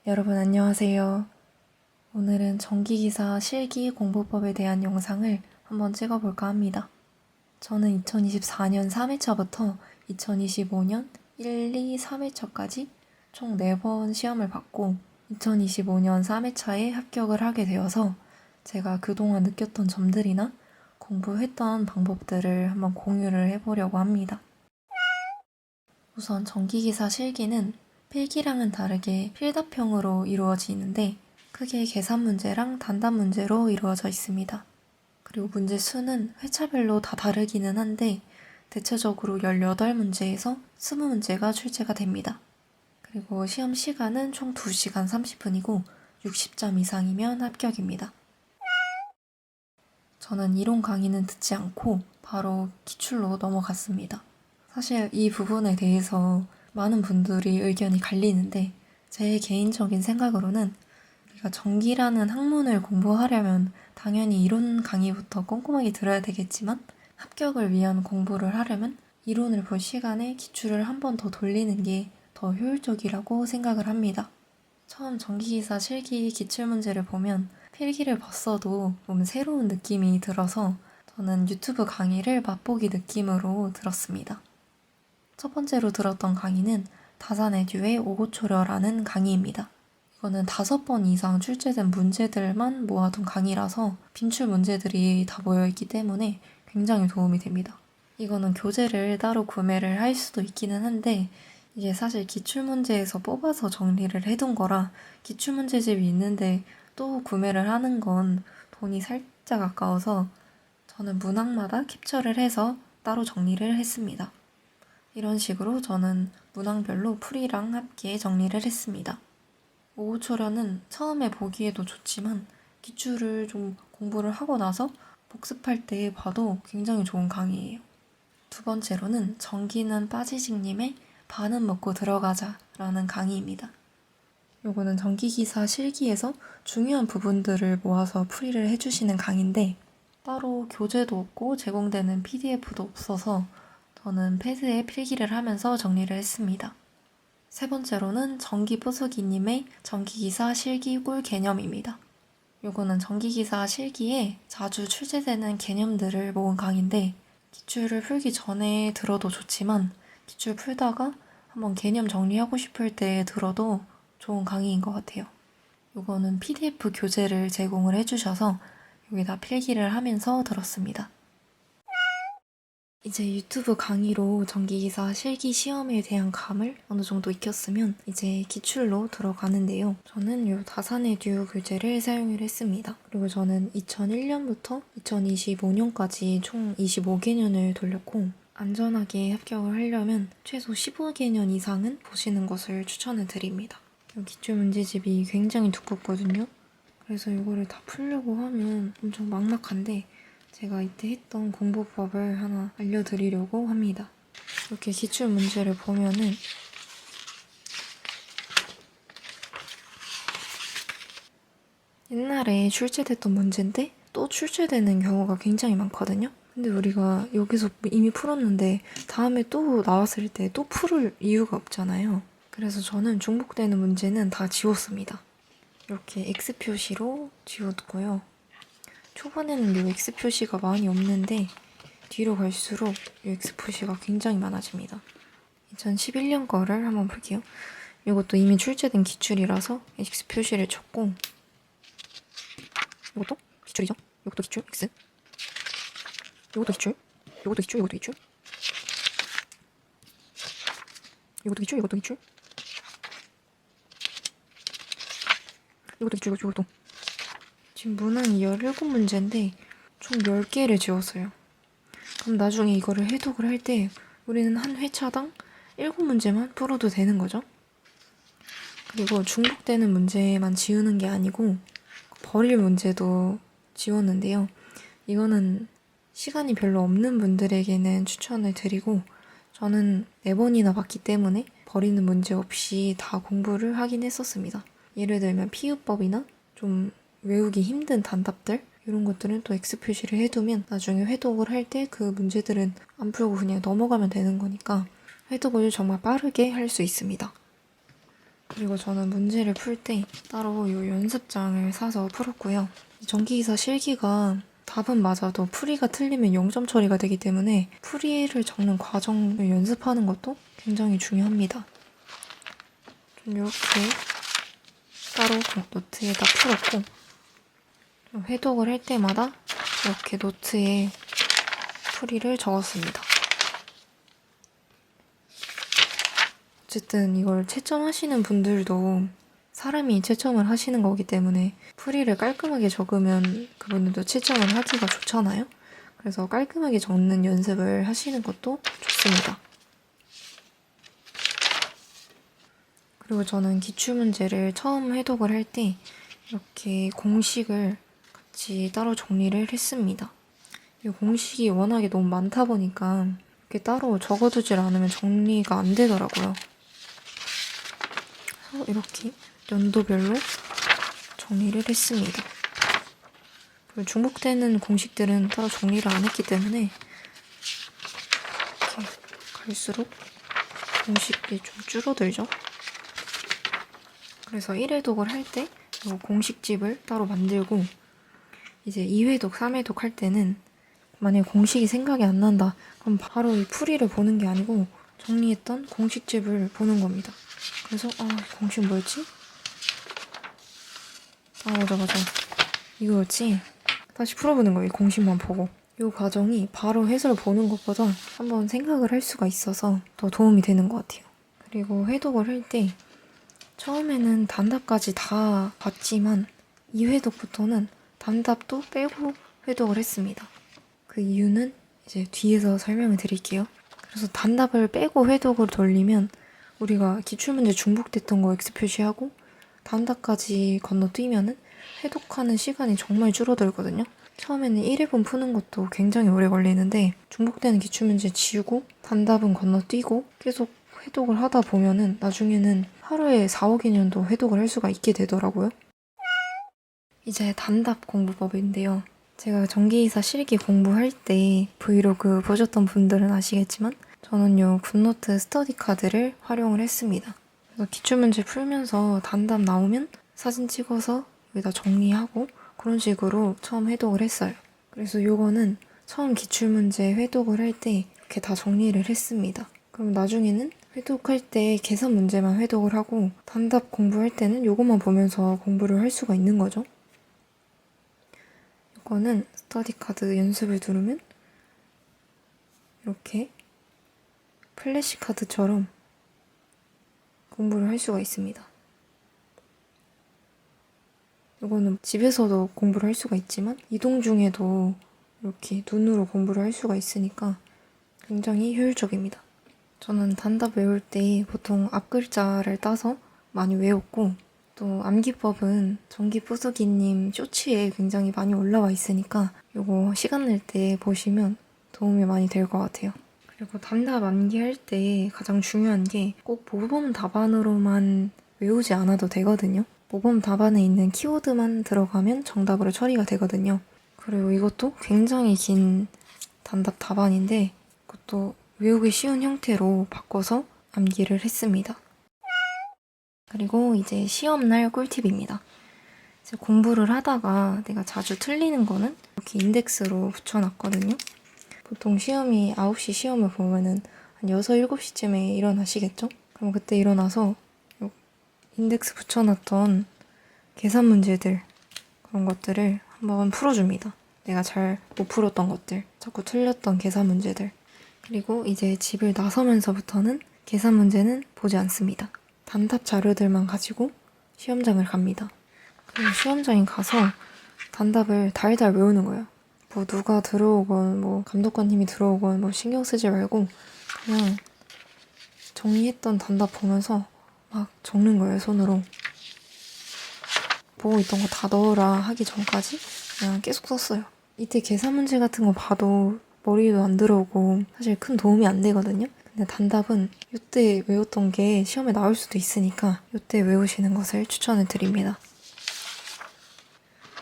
여러분 안녕하세요. 오늘은 전기기사 실기 공부법에 대한 영상을 한번 찍어볼까 합니다. 저는 2024년 3회차부터 2025년 1, 2, 3회차까지 총 4번 시험을 봤고 2025년 3회차에 합격을 하게 되어서 제가 그동안 느꼈던 점들이나 공부했던 방법들을 한번 공유를 해보려고 합니다. 우선 전기기사 실기는 필기랑은 다르게 필답형으로 이루어지는데 크게 계산 문제랑 단답 문제로 이루어져 있습니다. 그리고 문제 수는 회차별로 다 다르기는 한데 대체적으로 18문제에서 20문제가 출제가 됩니다. 그리고 시험 시간은 총 2시간 30분이고 60점 이상이면 합격입니다. 저는 이론 강의는 듣지 않고 바로 기출로 넘어갔습니다. 사실 이 부분에 대해서 많은 분들이 의견이 갈리는데 제 개인적인 생각으로는 우리가 전기라는 학문을 공부하려면 당연히 이론 강의부터 꼼꼼하게 들어야 되겠지만 합격을 위한 공부를 하려면 이론을 볼 시간에 기출을 한 번 더 돌리는 게 더 효율적이라고 생각을 합니다. 처음 전기기사 실기 기출문제를 보면 필기를 봤어도 좀 새로운 느낌이 들어서 저는 유튜브 강의를 맛보기 느낌으로 들었습니다. 첫 번째로 들었던 강의는 다산에듀의 오고초려라는 강의입니다. 이거는 5번 이상 출제된 문제들만 모아둔 강의라서 빈출 문제들이 다 모여있기 때문에 굉장히 도움이 됩니다. 이거는 교재를 따로 구매를 할 수도 있기는 한데 이게 사실 기출문제에서 뽑아서 정리를 해둔 거라 기출문제집이 있는데 또 구매를 하는 건 돈이 살짝 아까워서 저는 문항마다 캡처를 해서 따로 정리를 했습니다. 이런 식으로 저는 문항별로 풀이랑 함께 정리를 했습니다. 오후초려는 처음에 보기에도 좋지만 기출을 좀 공부를 하고 나서 복습할 때 봐도 굉장히 좋은 강의예요. 두 번째로는 전기는 빠지직님의 반은 먹고 들어가자 라는 강의입니다. 요거는 전기기사 실기에서 중요한 부분들을 모아서 풀이를 해주시는 강의인데 따로 교재도 없고 제공되는 PDF도 없어서 저는 패드에 필기를 하면서 정리를 했습니다. 세 번째로는 전기부수기님의 전기기사 실기 꿀 개념입니다. 요거는 전기기사 실기에 자주 출제되는 개념들을 모은 강의인데 기출을 풀기 전에 들어도 좋지만 기출 풀다가 한번 개념 정리하고 싶을 때 들어도 좋은 강의인 것 같아요. 요거는 PDF 교재를 제공을 해주셔서 여기다 필기를 하면서 들었습니다. 이제 유튜브 강의로 전기기사 실기 시험에 대한 감을 어느 정도 익혔으면 이제 기출로 들어가는데요. 저는 요 다산에듀 교재를 사용을 했습니다. 그리고 저는 2001년부터 2025년까지 총 25개년을 돌렸고 안전하게 합격을 하려면 최소 15개년 이상은 보시는 것을 추천을 드립니다. 이 기출 문제집이 굉장히 두껍거든요. 그래서 이거를 다 풀려고 하면 엄청 막막한데 제가 이때 했던 공부법을 하나 알려드리려고 합니다. 이렇게 기출 문제를 보면은 옛날에 출제됐던 문제인데 또 출제되는 경우가 굉장히 많거든요. 근데 우리가 여기서 이미 풀었는데 다음에 또 나왔을 때 또 풀을 이유가 없잖아요. 그래서 저는 중복되는 문제는 다 지웠습니다. 이렇게 X 표시로 지웠고요. 초반에는 이 X 표시가 많이 없는데 뒤로 갈수록 이 X 표시가 굉장히 많아집니다. 2011년 거를 한번 볼게요. 이것도 이미 출제된 기출이라서 X 표시를 쳤고 이것도 기출이죠. 이것도 기출 X 이것도 기출 이것도 기출 이것도 기출 이것도 기출 이것도 기출 이것도 기출 이것도 지금 문항이 17문제인데 총 10개를 지웠어요. 그럼 나중에 이거를 해독을 할 때 우리는 한 회차당 7문제만 풀어도 되는 거죠. 그리고 중복되는 문제만 지우는 게 아니고 버릴 문제도 지웠는데요. 이거는 시간이 별로 없는 분들에게는 추천을 드리고 저는 4번이나 봤기 때문에 버리는 문제 없이 다 공부를 하긴 했었습니다. 예를 들면 피읍법이나 좀 외우기 힘든 단답들 이런 것들은 또 X 표시를 해두면 나중에 회독을 할 때 그 문제들은 안 풀고 그냥 넘어가면 되는 거니까 회독을 정말 빠르게 할 수 있습니다. 그리고 저는 문제를 풀 때 따로 이 연습장을 사서 풀었고요. 전기기사 실기가 답은 맞아도 풀이가 틀리면 0점 처리가 되기 때문에 풀이를 적는 과정을 연습하는 것도 굉장히 중요합니다. 좀 이렇게 따로 노트에다 풀었고, 회독을 할 때마다 이렇게 노트에 풀이를 적었습니다. 어쨌든 이걸 채점하시는 분들도 사람이 채점을 하시는 거기 때문에 풀이를 깔끔하게 적으면 그분들도 채점을 하기가 좋잖아요. 그래서 깔끔하게 적는 연습을 하시는 것도 좋습니다. 그리고 저는 기출문제를 처음 해독을 할 때 이렇게 공식을 같이 따로 정리를 했습니다. 이 공식이 워낙에 너무 많다 보니까 이렇게 따로 적어두질 않으면 정리가 안 되더라고요. 그래서 이렇게 연도별로 정리를 했습니다. 그리고 중복되는 공식들은 따로 정리를 안 했기 때문에 이렇게 갈수록 공식이 좀 줄어들죠. 그래서 1회독을 할 때 이 공식집을 따로 만들고 이제 2회독, 3회독 할 때는 만약에 공식이 생각이 안 난다. 그럼 바로 이 풀이를 보는 게 아니고 정리했던 공식집을 보는 겁니다. 그래서 공식 뭐였지? 맞아. 이거였지? 다시 풀어보는 거예요. 공식만 보고. 이 과정이 바로 해설 보는 것보다 한번 생각을 할 수가 있어서 더 도움이 되는 것 같아요. 그리고 회독을 할 때 처음에는 단답까지 다 봤지만 2회독부터는 단답도 빼고 회독을 했습니다. 그 이유는 이제 뒤에서 설명을 드릴게요. 그래서 단답을 빼고 회독을 돌리면 우리가 기출문제 중복됐던 거 X 표시하고 단답까지 건너뛰면은 회독하는 시간이 정말 줄어들거든요. 처음에는 1회분 푸는 것도 굉장히 오래 걸리는데 중복되는 기출문제 지우고 단답은 건너뛰고 계속 회독을 하다 보면은 나중에는 하루에 4, 5개년도 회독을 할 수가 있게 되더라고요. 이제 단답 공부법인데요. 제가 전기이사 실기 공부할 때 브이로그 보셨던 분들은 아시겠지만 저는요 굿노트 스터디 카드를 활용을 했습니다. 그래서 기출문제 풀면서 단답 나오면 사진 찍어서 여기다 정리하고 그런 식으로 처음 회독을 했어요. 그래서 요거는 처음 기출문제 회독을 할 때 이렇게 다 정리를 했습니다. 그럼 나중에는 회독할 때 계산 문제만 회독을 하고 단답 공부할 때는 요것만 보면서 공부를 할 수가 있는 거죠. 이거는 스터디 카드 연습을 누르면 이렇게 플래시 카드처럼 공부를 할 수가 있습니다. 이거는 집에서도 공부를 할 수가 있지만 이동 중에도 이렇게 눈으로 공부를 할 수가 있으니까 굉장히 효율적입니다. 저는 단답 외울 때 보통 앞글자를 따서 많이 외웠고 또 암기법은 전기 부수기님 쇼츠에 굉장히 많이 올라와 있으니까 이거 시간 낼 때 보시면 도움이 많이 될 것 같아요. 그리고 단답 암기할 때 가장 중요한 게 꼭 모범 답안으로만 외우지 않아도 되거든요. 모범 답안에 있는 키워드만 들어가면 정답으로 처리가 되거든요. 그리고 이것도 굉장히 긴 단답 답안인데 그것도 외우기 쉬운 형태로 바꿔서 암기를 했습니다. 그리고 이제 시험날 꿀팁입니다. 이제 공부를 하다가 내가 자주 틀리는 거는 이렇게 인덱스로 붙여놨거든요. 보통 시험이 9시 시험을 보면은 한 6, 7시쯤에 일어나시겠죠? 그럼 그때 일어나서 인덱스 붙여놨던 계산 문제들 그런 것들을 한번 풀어줍니다. 내가 잘 못 풀었던 것들, 자꾸 틀렸던 계산 문제들. 그리고 이제 집을 나서면서부터는 계산 문제는 보지 않습니다. 단답 자료들만 가지고 시험장을 갑니다. 그리고 시험장에 가서 단답을 달달 외우는 거예요. 뭐 누가 들어오건 뭐 감독관님이 들어오건 뭐 신경 쓰지 말고 그냥 정리했던 단답 보면서 막 적는 거예요, 손으로. 보고 있던 거 다 넣어라 하기 전까지 그냥 계속 썼어요. 이때 계산 문제 같은 거 봐도 머리도 안 들어오고 사실 큰 도움이 안 되거든요. 근데 단답은 이때 외웠던 게 시험에 나올 수도 있으니까 이때 외우시는 것을 추천을 드립니다.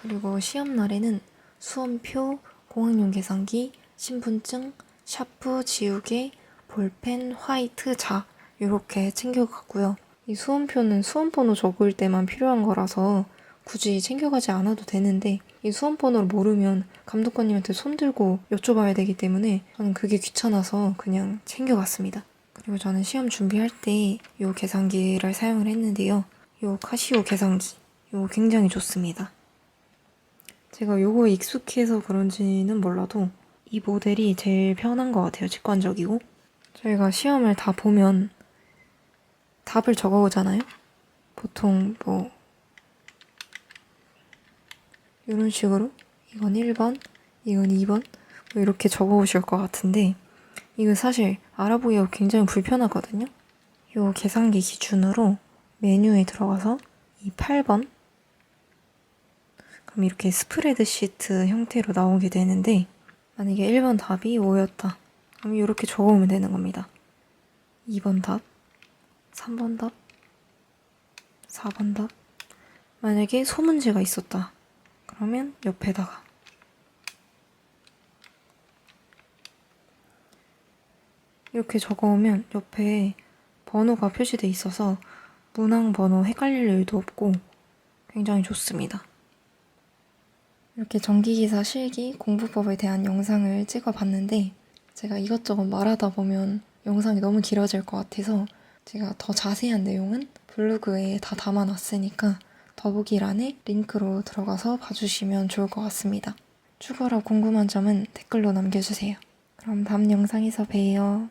그리고 시험 날에는 수험표, 공학용 계산기, 신분증, 샤프, 지우개, 볼펜, 화이트, 자 이렇게 챙겨갔고요. 이 수험표는 수험번호 적을 때만 필요한 거라서 굳이 챙겨가지 않아도 되는데 이 수험번호를 모르면 감독관님한테 손들고 여쭤봐야 되기 때문에 저는 그게 귀찮아서 그냥 챙겨갔습니다. 그리고 저는 시험 준비할 때 이 계산기를 사용을 했는데요. 이 카시오 계산기, 이거 굉장히 좋습니다. 제가 요거에 익숙해서 그런지는 몰라도 이 모델이 제일 편한 것 같아요. 직관적이고. 저희가 시험을 다 보면 답을 적어오잖아요. 보통 뭐 이런 식으로 이건 1번, 이건 2번 뭐 이렇게 적어오실 것 같은데 이거 사실 알아보기가 굉장히 불편하거든요. 이 계산기 기준으로 메뉴에 들어가서 이 8번 그럼 이렇게 스프레드 시트 형태로 나오게 되는데 만약에 1번 답이 5였다. 그럼 이렇게 적어오면 되는 겁니다. 2번 답, 3번 답, 4번 답. 만약에 소문제가 있었다. 그러면 옆에다가 이렇게 적어오면 옆에 번호가 표시돼 있어서 문항 번호 헷갈릴 일도 없고 굉장히 좋습니다. 이렇게 전기기사 실기 공부법에 대한 영상을 찍어봤는데 제가 이것저것 말하다 보면 영상이 너무 길어질 것 같아서 제가 더 자세한 내용은 블로그에 다 담아놨으니까 더보기란에 링크로 들어가서 봐주시면 좋을 것 같습니다. 추가로 궁금한 점은 댓글로 남겨주세요. 그럼 다음 영상에서 봬요.